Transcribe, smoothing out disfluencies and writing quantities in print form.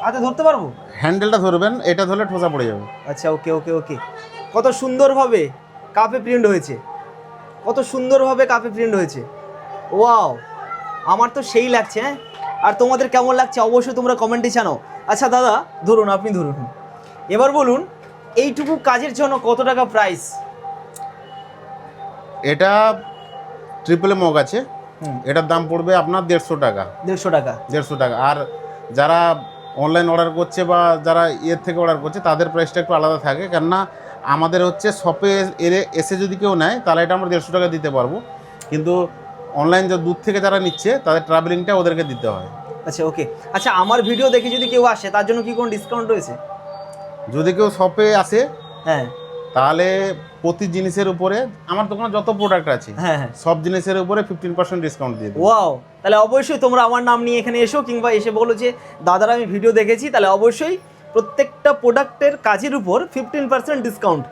হাতে ধরতে পারবো? হ্যান্ডেলটা ধরবেন, এটা ধরলে ঠোসা পড়ে যাবে। আচ্ছা, ওকে ওকে ওকে। কত সুন্দরভাবে কাপে প্রিন্ট হয়েছে, কত সুন্দরভাবে কাপে প্রিন্ট হয়েছে। ওয়াও, আমার তো সেই লাগছে। হ্যাঁ, আর তোমাদের কেমন লাগছে অবশ্যই তোমরা কমেন্টে জানাও। আচ্ছা দাদা, ধরুন, আপনি ধরুন, এবার বলুন এইটুকু কাজের জন্য কত টাকা প্রাইস? এটা ট্রিপল মগ আছে, এটার দাম পড়বে আপনার 150 টাকা। 150 টাকা? 150 টাকা। আর যারা অনলাইন অর্ডার করছে বা যারা ইয়ের থেকে অর্ডার করছে তাদের প্রাইসটা একটু আলাদা থাকে, কেননা আমাদের হচ্ছে শপে এসে যদি কেউ নেয় তাহলে এটা আমরা 150 টাকা দিতে পারবো, কিন্তু অনলাইন যে দূর থেকে যারা নিচ্ছে তাদের ট্রাভেলিংটা ওদেরকে দিতে হয়। আচ্ছা, ওকে। আচ্ছা, আমার ভিডিও দেখে যদি কেউ আসে তার জন্য কি কোনো ডিসকাউন্ট রয়েছে? যদি কেউ শপে আসে হ্যাঁ তাহলে প্রতি জিনিসের উপরে, আমার দোকানে যত প্রোডাক্ট আছে হ্যাঁ হ্যাঁ। সব জিনিসের উপরে 15% ডিসকাউন্ট দিয়ে দেবো। ওয়াও, তাহলে অবশ্যই তোমরা আমার নাম নিয়ে এখানে এসো, কিংবা এসে বলো যে দাদারা আমি ভিডিও দেখেছি, তাহলে অবশ্যই প্রত্যেকটা প্রোডাক্টের কাজের উপর 15% ডিসকাউন্ট